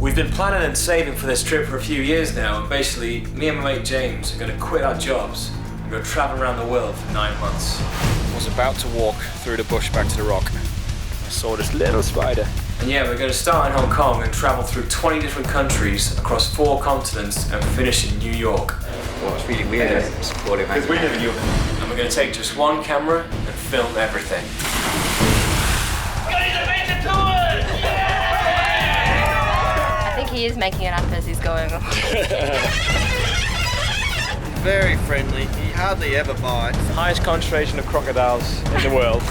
We've been planning and saving for this trip for a few years now, and basically, me and my mate James are going to quit our jobs and go traveling around the world for 9 months. I was about to walk through the bush back to the rock. I saw this little spider. And yeah, we're going to start in Hong Kong and travel through 20 different countries across 4 continents and finish in New York. Well, it's really weird supporting And we're going to take just one camera and film everything. I think he is making it up as he's going along. Very friendly, he hardly ever bites. Highest concentration of crocodiles in the world.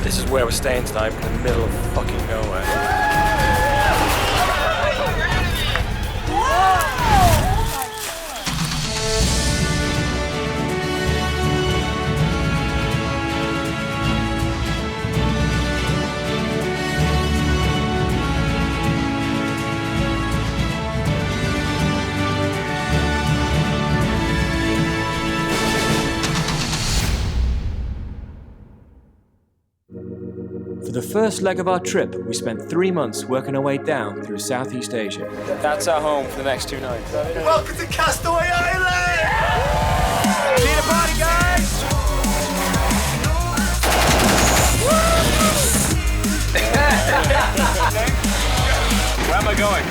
This is where we're staying tonight, in the middle of fucking nowhere. For the first leg of our trip, we spent 3 months working our way down through Southeast Asia. That's our home for the next 2 nights. Welcome to Castaway Island! See the party, guys! Where am I going?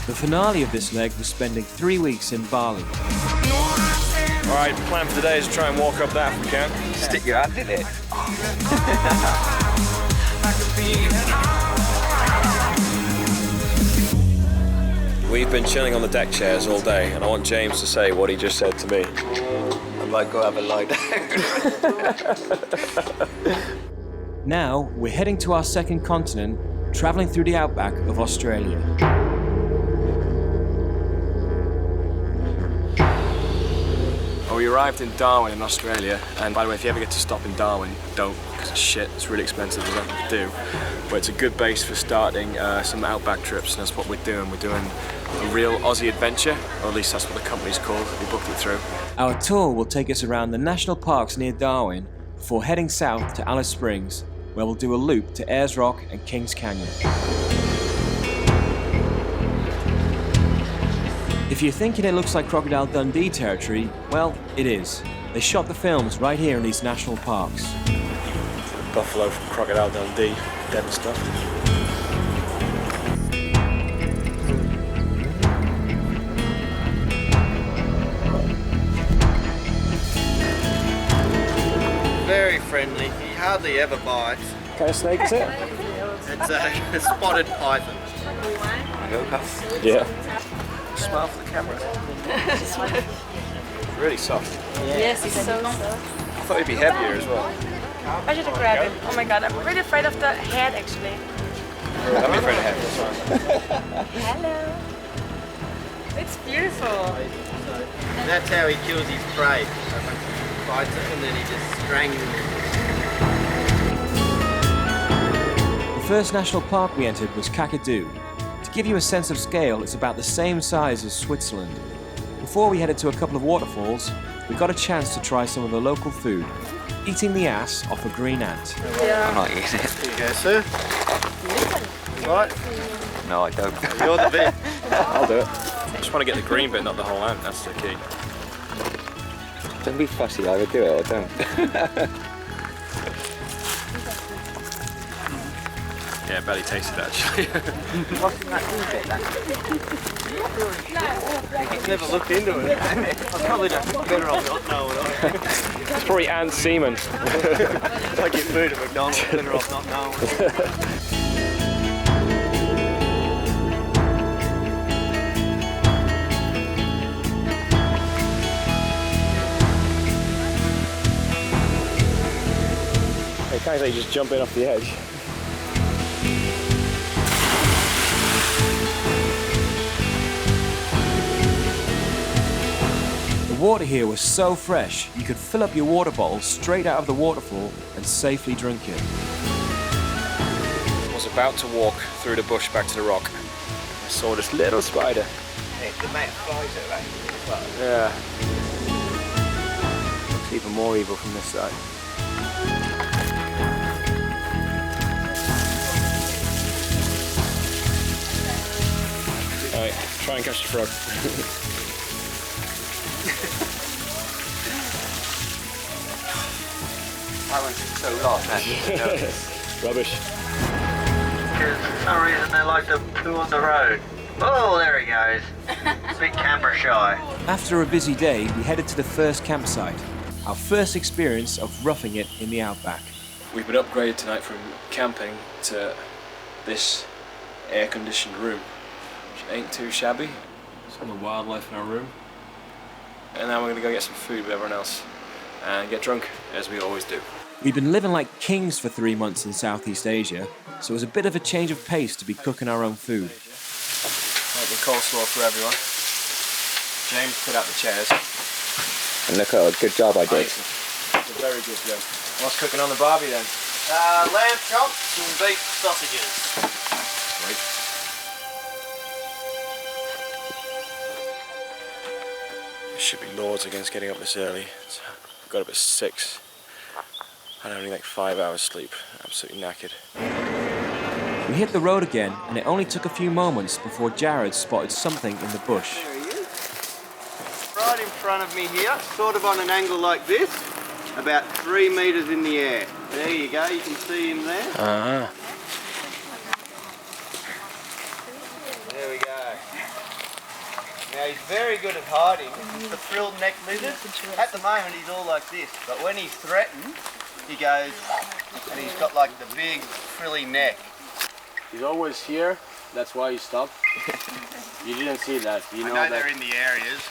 The finale of this leg was spending 3 weeks in Bali. Alright, plan for today is to try and walk up that if we can. Stick your hand in it. We've been chilling on the deck chairs all day, and I want James to say what he just said to me. I might go have a lie down. Now, we're heading to our second continent, travelling through the outback of Australia. Well, we arrived in Darwin in Australia, and by the way, if you ever get to stop in Darwin, don't, because it's shit, it's really expensive, there's nothing to do. But it's a good base for starting some outback trips, and that's what we're doing. We're doing a real Aussie adventure, or at least that's what the company's called, we booked it through. Our tour will take us around the national parks near Darwin before heading south to Alice Springs, where we'll do a loop to Ayers Rock and Kings Canyon. If you're thinking it looks like Crocodile Dundee territory, well, it is. They shot the films right here in these national parks. Buffalo from Crocodile Dundee, dead and stuff. Very friendly, he hardly ever bites. What kind of snake is it? It's a spotted python. Yeah. Smile for the camera. Really soft. Yes, he's so soft. I thought he'd be heavier as well. I should grab him. Oh my god, I'm really afraid of the head actually. I'd be afraid of heavy as well. Hello. It's beautiful. That's how he kills his prey. So once he bites it and then he just strangles it. The first national park we entered was Kakadu. To give you a sense of scale, it's about the same size as Switzerland. Before we headed to a couple of waterfalls, we got a chance to try some of the local food, eating the ass off a green ant. I'm not using it. Here you go, sir. Right. No, I don't. You're the bit. I'll do it. I just want to get the green bit, not the whole ant, that's the key. Don't be fussy, either do it or don't. Yeah, barely tasted it actually. What's in that green bit then? He's never looked into it. I probably don't. Better off not knowing. It's probably ant semen. Like your food at McDonald's, better off not knowing. Hey, can't you just jump in off the edge? The water here was so fresh, you could fill up your water bottle straight out of the waterfall and safely drink it. I was about to walk through the bush back to the rock. I saw this little spider. The mate flies at that as well. Yeah. Looks even more evil from this side. Alright, try and catch the frog. That one's so lost, Rubbish. Because for some reason they like to poo on the road. Oh, there he goes. A bit camera shy. After a busy day, we headed to the first campsite, our first experience of roughing it in the outback. We've been upgraded tonight from camping to this air-conditioned room, which ain't too shabby. Some of the wildlife in our room. And now we're gonna go get some food with everyone else and get drunk, as we always do. We'd been living like kings for 3 months in Southeast Asia, so it was a bit of a change of pace to be cooking our own food. Making coleslaw for everyone. James put out the chairs. And look at a good job I did. It's a very good job. What's cooking on the barbie then? Lamb chops and beef sausages. Right. There should be laws against getting up this early. Got up at 6. I had only like 5 hours sleep. Absolutely knackered. We hit the road again, and it only took a few moments before Jared spotted something in the bush. There he is. Right in front of me here, sort of on an angle like this, about 3 meters in the air. There you go, you can see him there. Ah. There we go. Now he's very good at hiding. This is the frilled neck lizard. At the moment he's all like this, but when he's threatened, he goes, and he's got like the big frilly neck. He's always here. That's why he stopped. You didn't see that. You know I know that. they're in the areas.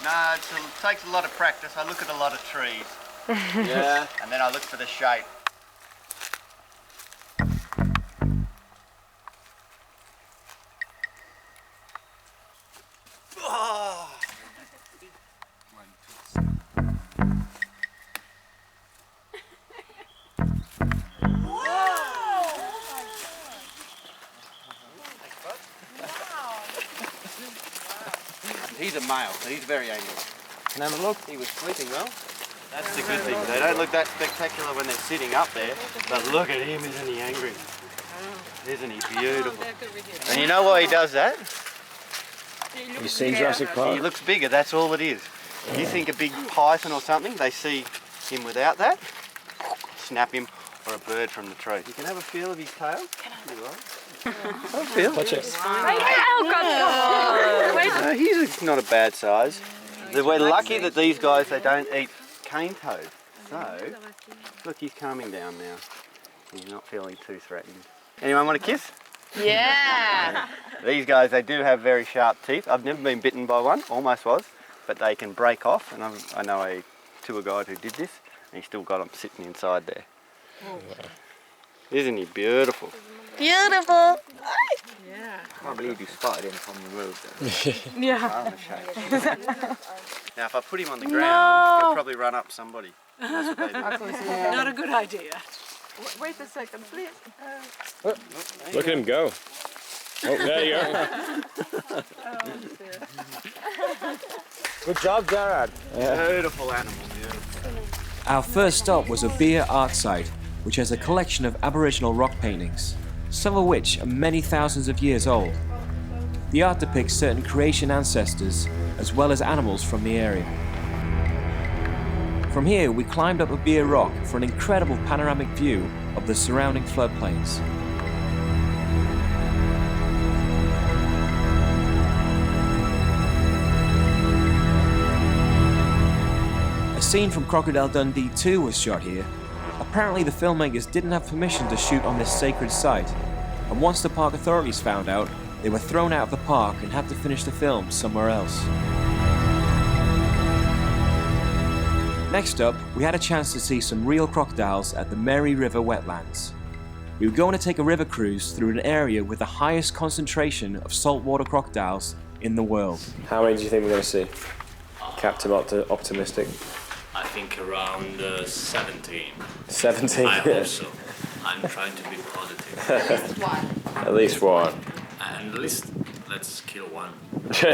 No, it takes a lot of practice. I look at a lot of trees. Yeah. And then I look for the shape. Oh. He's a male, so he's very angry. Can I have a look? He was sleeping well. That's the good thing. They don't look that spectacular when they're sitting up there, but look at him, isn't he angry? Isn't he beautiful? And you know why he does that? You seen Jurassic He Park? looks bigger, that's all it is. You think a big python or something, they see him without that, snap him, or a bird from the tree. You can have a feel of his tail. Have a feel. Touch it. Oh God! No, he's not a bad size. We're lucky that these guys, they don't eat cane toad. So, look, he's calming down now. He's not feeling too threatened. Anyone want a kiss? Yeah. These guys, they do have very sharp teeth. I've never been bitten by one, almost was, but they can break off. And I know a tour guide who did this, and he still got them sitting inside there. Isn't he beautiful? Beautiful. I can't believe you spotted him from the road. Yeah. Now, if I put him on the ground, he'll probably run up somebody. And that's what they do. Not a good idea. Wait a second, please. Look at him go. Oh, there you go. Good job, Jared. Beautiful animal, beautiful. Our first stop was a Beer art site, which has a collection of Aboriginal rock paintings, some of which are many thousands of years old. The art depicts certain creation ancestors, as well as animals from the area. From here, we climbed up a Beer rock for an incredible panoramic view of the surrounding floodplains. A scene from Crocodile Dundee 2 was shot here. Apparently the filmmakers didn't have permission to shoot on this sacred site, and once the park authorities found out, they were thrown out of the park and had to finish the film somewhere else. Next up, we had a chance to see some real crocodiles at the Mary River wetlands. We were going to take a river cruise through an area with the highest concentration of saltwater crocodiles in the world. How many do you think we're going to see? Captain optimistic. I think around 17. 17. I hope so. I'm trying to be positive. At least one. And at least let's kill one. You're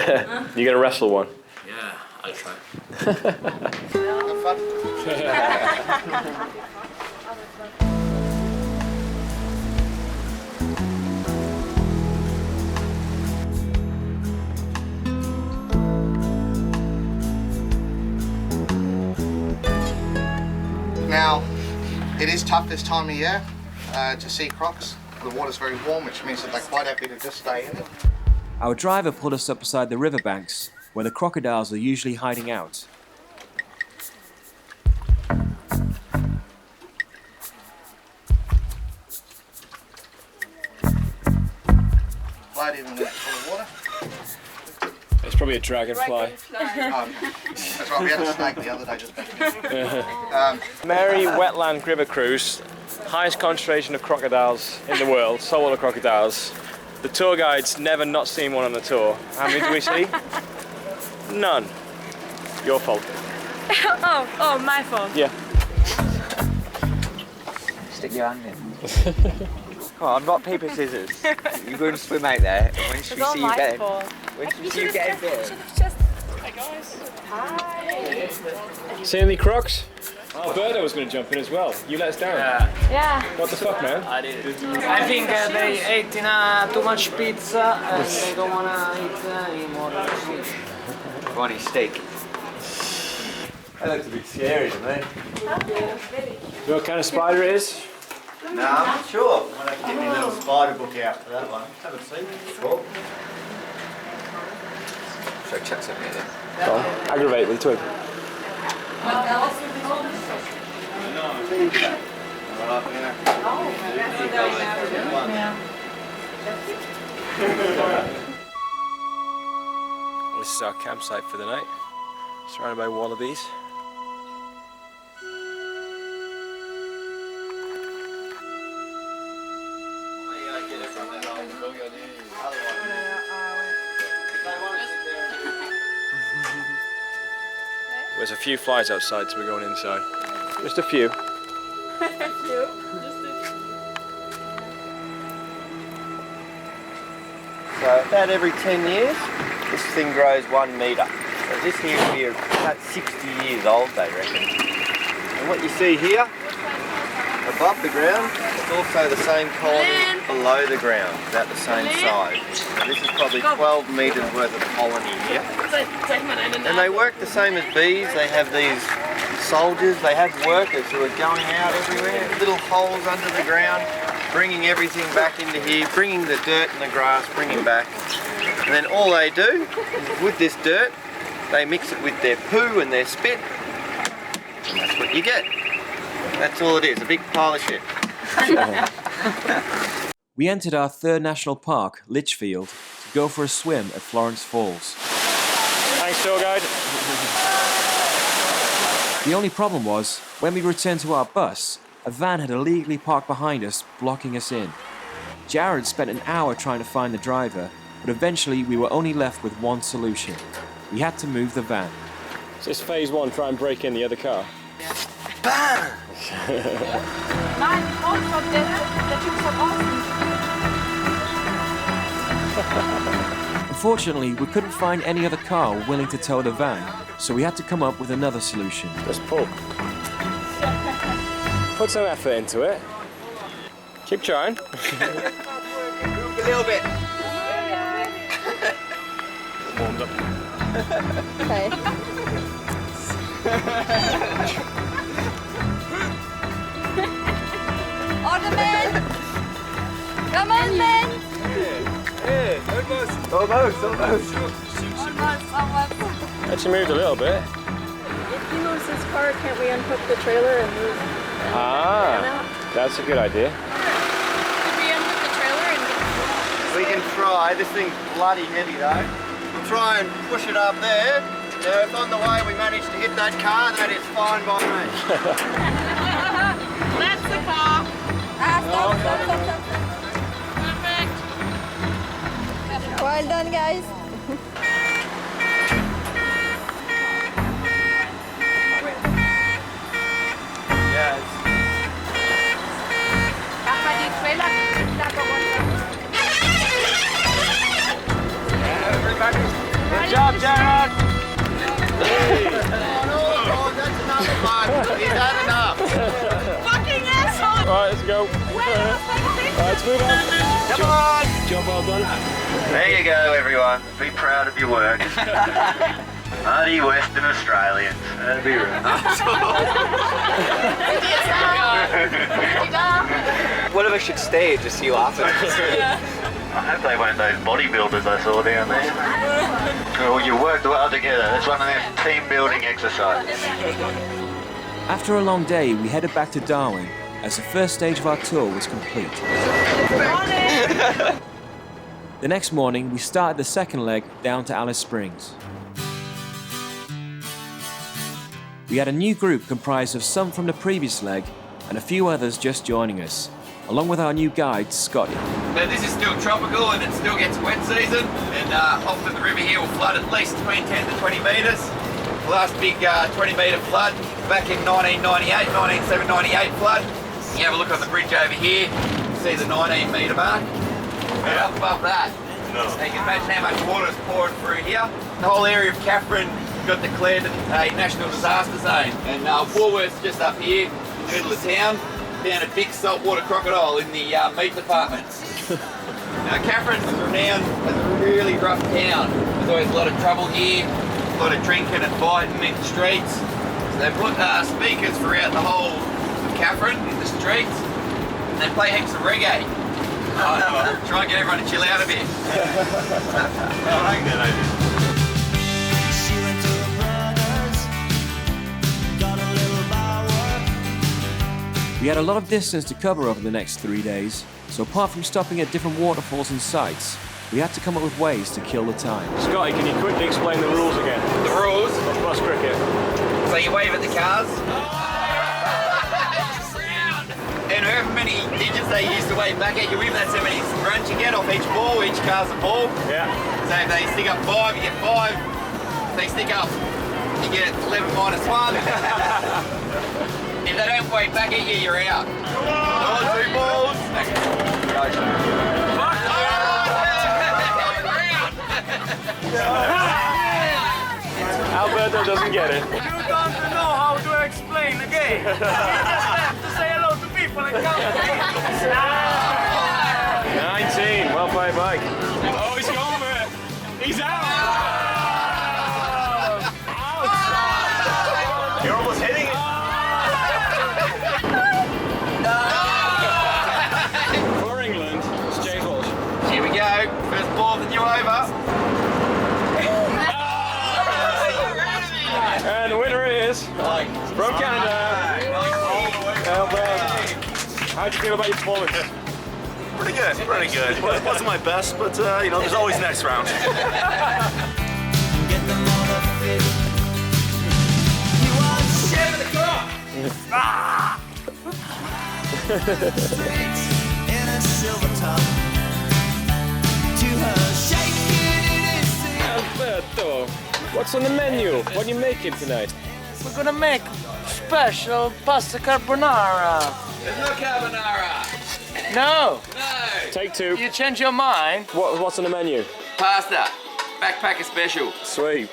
going to wrestle one? Yeah, I'll try. Have fun. Now, it is tough this time of year to see crocs. The water's very warm, which means that they're quite happy to just stay in it. Our driver pulled us up beside the riverbanks, where the crocodiles are usually hiding out. Float even when it's full of water. It's probably a dragonfly. That's right, we had a snake the other day just back here. Mary Wetland River Cruise, highest concentration of crocodiles in the world, saltwater crocodiles. The tour guide's never not seen one on the tour. How many do we see? None. Your fault. Oh, my fault. Yeah. Stick your hand in. Come on, rock, paper, scissors. You're going to swim out there, and when we It's see all you my getting, fault. when we see you getting bit, Hi guys. Hi. See any crocs? Oh, Birdo was going to jump in as well. You let us down. Yeah. What the fuck, man? I did it. I think they ate too much pizza and they don't want to eat anymore fish. funny steak. That looks a bit scary to me. You know what kind of spider it is? No, I'm not sure. I might have to get my little spider book out for that one. Haven't seen it before. Should I chuck something in it? Go on. Aggravate with a twig. This is our campsite for the night, surrounded by wallabies. There's a few flies outside, so we're going inside. Just a few. So about every 10 years, this thing grows 1 metre. So this here will be about 60 years old, they reckon. And what you see here, above the ground, is also the same colony below the ground, about the same size. So this is probably 12 metres worth of colony here. And they work the same as bees. They have these soldiers, they have workers who are going out everywhere, little holes under the ground, bringing everything back into here, bringing the dirt and the grass, bringing back. And then all they do is with this dirt, they mix it with their poo and their spit, and that's what you get. That's all it is, a big pile of shit. We entered our third national park, Litchfield, to go for a swim at Florence Falls. Thanks, tour guide. The only problem was, when we returned to our bus, a van had illegally parked behind us, blocking us in. Jared spent an hour trying to find the driver, but eventually we were only left with one solution. We had to move the van. So it's phase one, try and break in the other car. Unfortunately, we couldn't find any other car willing to tow the van, so we had to come up with another solution. Let's pull. Put some effort into it. Keep trying. A little bit. Warmed up. Okay. On the men! Come on, men! Almost. Actually moved a little bit. If he moves his car, can't we unhook the trailer and move? Ah, that's a good idea. Could we unhook the trailer and We can try. This thing's bloody heavy though. We'll try and push it up there. Now, if on the way we manage to hit that car, that is fine by me. That's the car. Stop. Perfect. Well done, guys. Yes. Good job, Jared. let's move on. Come on! Job well done. There you go, everyone. Be proud of your work. Hardy Western Australians. That'd be right. One of us should stay and just see you laughing. I hope they weren't those bodybuilders I saw down there. Well, you worked well together. That's one of them team building exercises. After a long day, we headed back to Darwin as the first stage of our tour was complete. The next morning, we started the second leg down to Alice Springs. We had a new group comprised of some from the previous leg and a few others just joining us, along with our new guide, Scotty. Now this is still tropical and it still gets wet season, and often the river here will flood at least between 10 to 20 metres. The last big 20 metre flood back in 1998, 1998 flood. You have a look on the bridge over here, you see the 19 metre mark. And up above that, so you can imagine how much water is pouring through here. The whole area of Katherine got declared a national disaster zone, and Woolworths just up here, in the middle of town, found a big saltwater crocodile in the meat department. Now Katherine's renowned as a really rough town. There's always a lot of trouble here, a lot of drinking and fighting in the streets. So they put speakers throughout the whole of Katherine in the streets, and they play heaps of reggae. Try and get everyone to chill out a bit. I like that idea. We had a lot of distance to cover over the next 3 days, so apart from stopping at different waterfalls and sites, we had to come up with ways to kill the time. Scotty, can you quickly explain the rules again? The rules. Of bus cricket. So you wave at the cars. And however many digits they used to wave back at you with, that's how many runs you get off each ball. Each car's a ball. Yeah. So if they stick up 5, you get 5. If they stick up, you get 11 minus 1. If they don't wave back at you, you're out. 2 balls. Alberto doesn't get it. You don't know how to explain the game. You just have to say hello to people and count. 19, well played, Mike. Oh, he's gone for it. He's out. You're almost hitting it. For England, it's James Walsh. Here we go. First ball for the new over. And the winner is from Canada, Alberto. How'd you feel about your performance? Pretty good, pretty good. Well, it wasn't my best, but you know, there's always next round. Alberto, what's on the menu? What are you making tonight? We're gonna make special pasta carbonara. There's no carbonara. No, No. Take 2. you change your mind. What's on the menu? Pasta. Backpacker special. Sweet.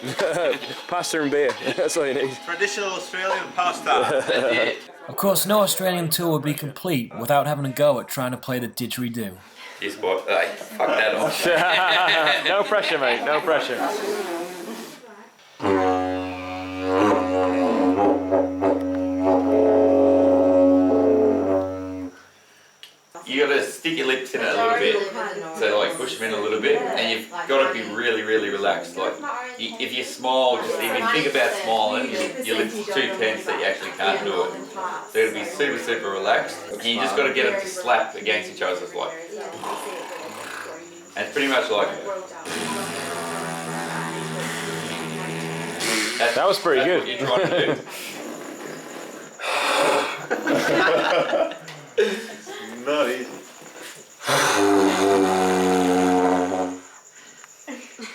Pasta and beer. That's all you need. Traditional Australian pasta. That's it. Of course, no Australian tour would be complete without having a go at trying to play the didgeridoo. This boy, fuck that off. No pressure, mate. No pressure. You gotta stick your lips in it a little bit. So like push them in a little bit, and you've gotta be really, really relaxed. Like if you smile, just even think about smiling, your lips are too tense that you actually can't do it. So it'll be super, super relaxed. And you just gotta get them to slap against each other, like. And it's pretty much like. That was pretty good. What you're trying to do. Not easy.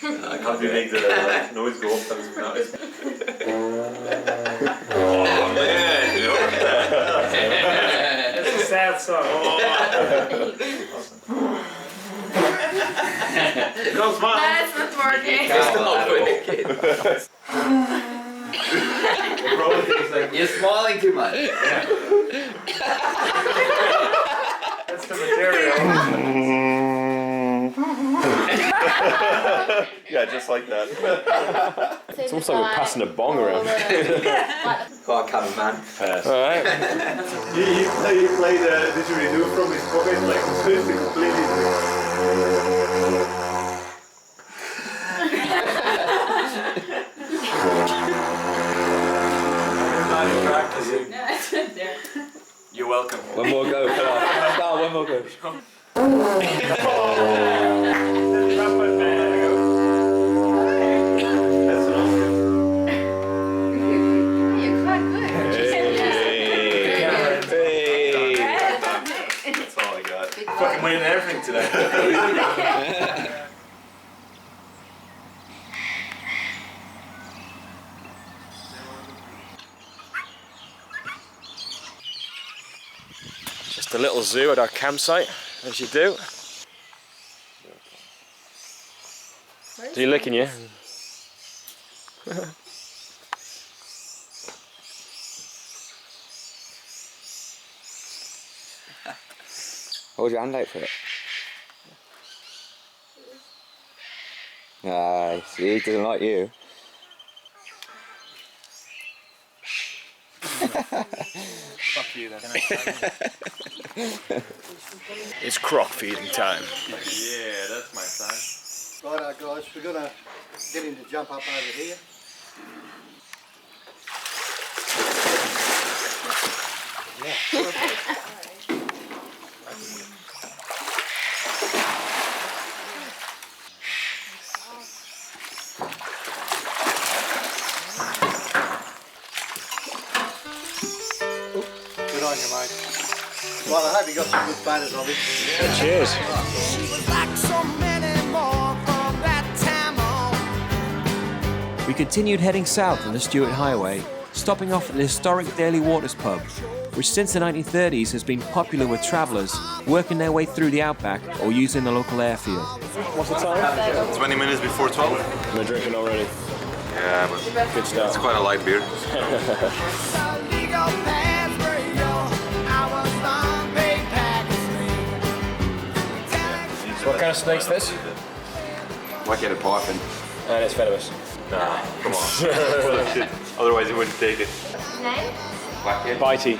I can't do make the noise go off. That was nice. Oh man! It's a sad song. Goes mine. That's not working. You're smiling too much. the material. Yeah, just like that. It's almost like we're passing a bong around. Quite a cunning man. Alright. He played the didgeridoo from his pocket, like completely. You're welcome. One more go, come on. No, one more go. You're quite good. That's all I got. Fucking winning everything today. Just a little zoo at our campsite, as you do. Is he licking you? Hold your hand out for it. Ah, see, he doesn't like you. Fuck you then. It's croc feeding time. Yeah, that's my son. Righto guys, we're gonna get him to jump up over here. Good on you, mate. Well, I hope you got some good photos of him. Cheers. We continued heading south on the Stuart Highway, stopping off at the historic Daily Waters pub, which since the 1930s has been popular with travellers working their way through the outback or using the local airfield. What's the time? 20 minutes before 12. We're drinking already. Yeah, but Good stuff. it's quite a light beer. What kind of snake's this? White-headed python. And it's venomous. Nah, come on. Otherwise, he wouldn't take it. Name? White-head. Bitey.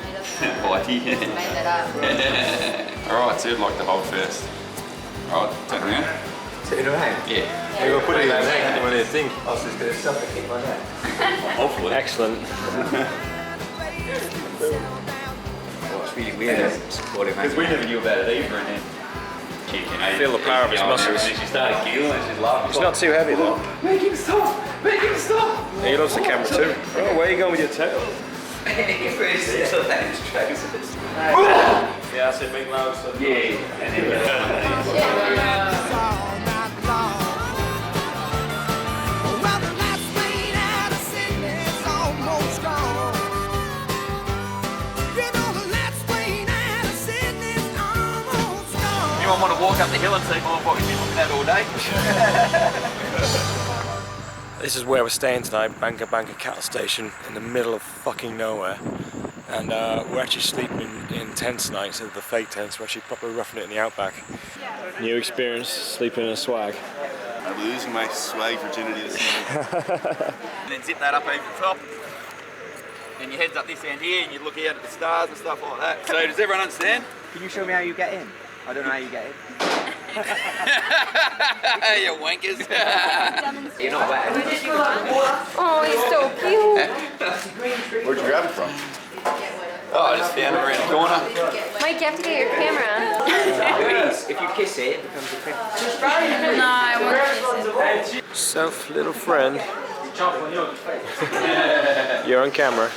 Bitey. Made that up. Alright, so you'd like to hold first. Alright, turn around. Turn around? Yeah. You go put it in your neck, what do you think? I was just going to suffocate my neck. Hopefully. Excellent. Oh, it's really weird. Because we never knew about it either, and then I feel the power of his muscles. She started giggling and she's laughing. It's not too heavy though. Make him stop! Make him stop! He loves the camera too. Oh, where are you going with your tail? Yeah, I said make loud stuff. Yeah. Anyone want to walk up the hill and see what we've been looking at all day? This is where we're staying tonight, Banka Banka Cattle Station, in the middle of fucking nowhere. And we're actually sleeping in tents tonight instead of the fake tents. We're actually properly roughing it in the outback. New experience, sleeping in a swag. I'm losing my swag virginity this evening. And then zip that up over the top. And your head's up this end here and you look out at the stars and stuff like that. So does everyone understand? Can you show me how you get in? I don't know how you get in. You wankers. You're not wet. Oh, he's so cute. Where'd you grab it from? Oh, I just found it around the corner. Mike, you have to get your camera. If you kiss it, it becomes a pink. No, I want to kiss it. Self little friend. You're on camera.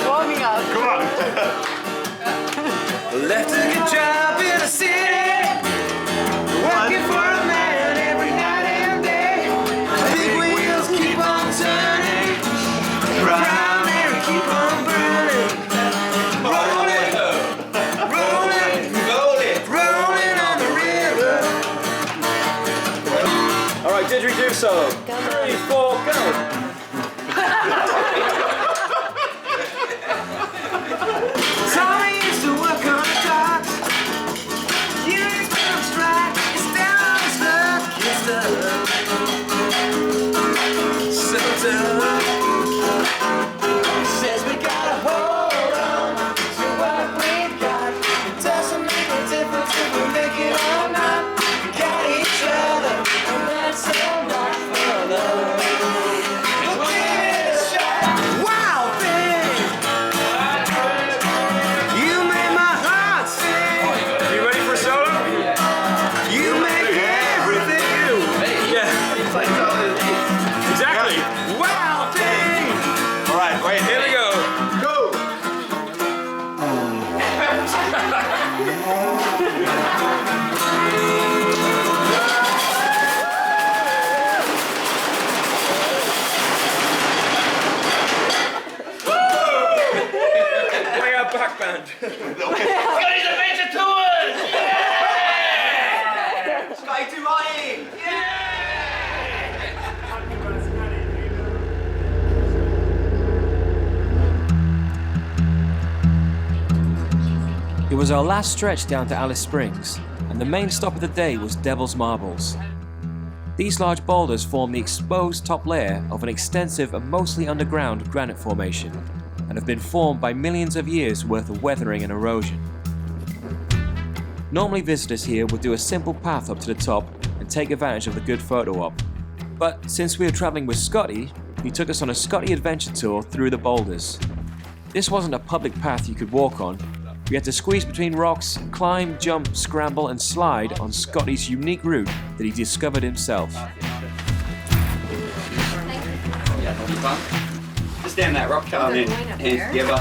Warming up. Come on! Left a good job in the city, working for a man every night and day. Big wheels keep on turning, round there and keep on burning. Rolling, rolling, rolling, rolling on the river. Alright, didgeridoo solo. 3, 4, go! It was our last stretch down to Alice Springs, and the main stop of the day was Devil's Marbles. These large boulders form the exposed top layer of an extensive and mostly underground granite formation, and have been formed by millions of years worth of weathering and erosion. Normally visitors here would do a simple path up to the top and take advantage of the good photo op. But since we were travelling with Scotty, he took us on a Scotty adventure tour through the boulders. This wasn't a public path you could walk on. We had to squeeze between rocks, climb, jump, scramble and slide on Scotty's unique route that he discovered himself. Just stand that rock, Carl, and then hands together.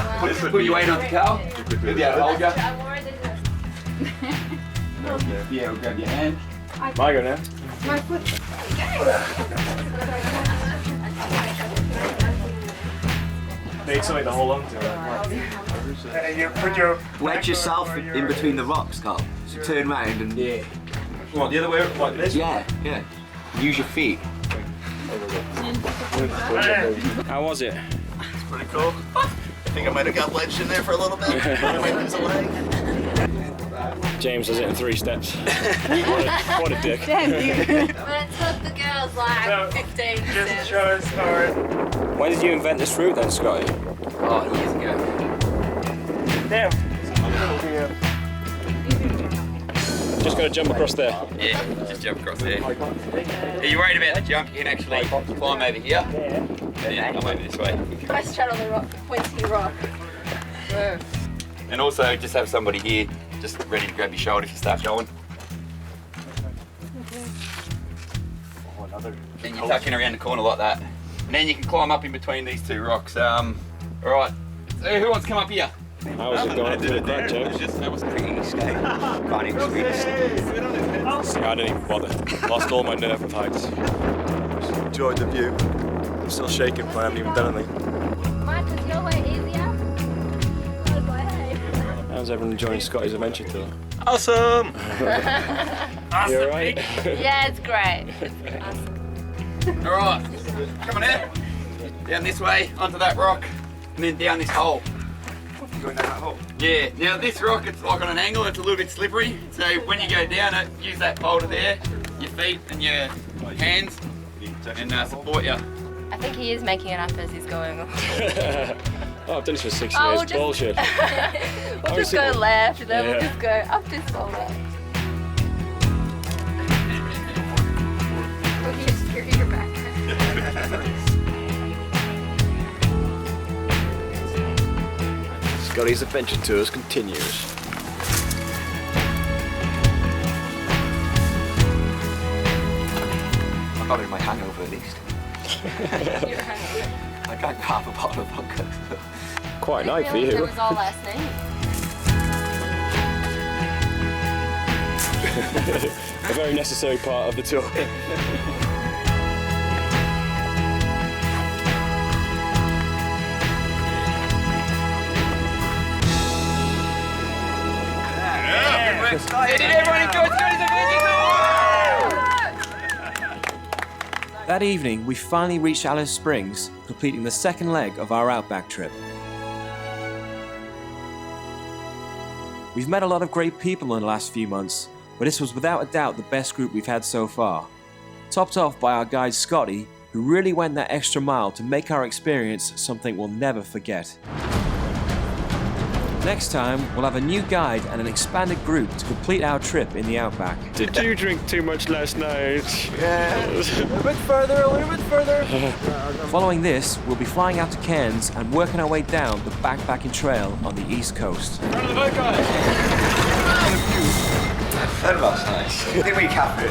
Put your weight on the Carl. We'll be able to hold you. Yeah, we'll grab your hand. My go now. My foot. Need something to hold on to. You put your Wedge yourself in between the rocks, Carl. So turn round and... Yeah. What, the other way, like this? Yeah. Use your feet. How was it? It's pretty cool. I think I might have got wedged in there for a little bit. I might lose a leg. James does it in 3 steps. what a dick. But it took the girls like 15 just steps. show us our... When did you invent this route then, Scotty? Oh, years ago. Damn. Just gotta jump across there. Yeah, just jump across there. Are you worried about the jump? You can actually climb over here. And then come over this way. Nice chat on the rock, the pointy rock. Whoa. And also just have somebody here just ready to grab your shoulder if you start going. And you're tucking around the corner like that. And then you can climb up in between these 2 rocks. Alright, so who wants to come up here? How was it going up to that, James? That was pretty scary. Can't even squeeze. I didn't even bother. Lost all my nerve with heights. Just enjoyed the view. I'm still shaking, but I haven't even done anything. Mike, was your way easier? Good way. How's everyone enjoying Scotty's adventure tour? Awesome! You alright? Yeah, it's great. Awesome. Alright, come on here. Down this way, onto that rock, and then down this hole. Going down that hole. Yeah, now this rock, it's like on an angle, it's a little bit slippery. So when you go down it, use that boulder there, your feet and your hands, and support you. I think he is making it up as he's going along. Oh, I've done this for 6 years. Oh, we'll just- Bullshit. We'll just go left, and then we'll just go up this boulder. Will you screw your back? Scotty's adventure tours continues. I got it in my hangover at least. Your hangover. I drank half a bottle of vodka. Quite a night for It you. was all last night. A very necessary part of the tour. Did everyone enjoy Scotty's adventure tour? That evening, we finally reached Alice Springs, completing the second leg of our Outback trip. We've met a lot of great people in the last few months, but this was without a doubt the best group we've had so far. Topped off by our guide Scotty, who really went that extra mile to make our experience something we'll never forget. Next time, we'll have a new guide and an expanded group to complete our trip in the Outback. Did you drink too much last night? Yeah. A little bit further. Following this, we'll be flying out to Cairns and working our way down the backpacking trail on the East Coast. Front of the boat, guys. That was nice. I think we capped it.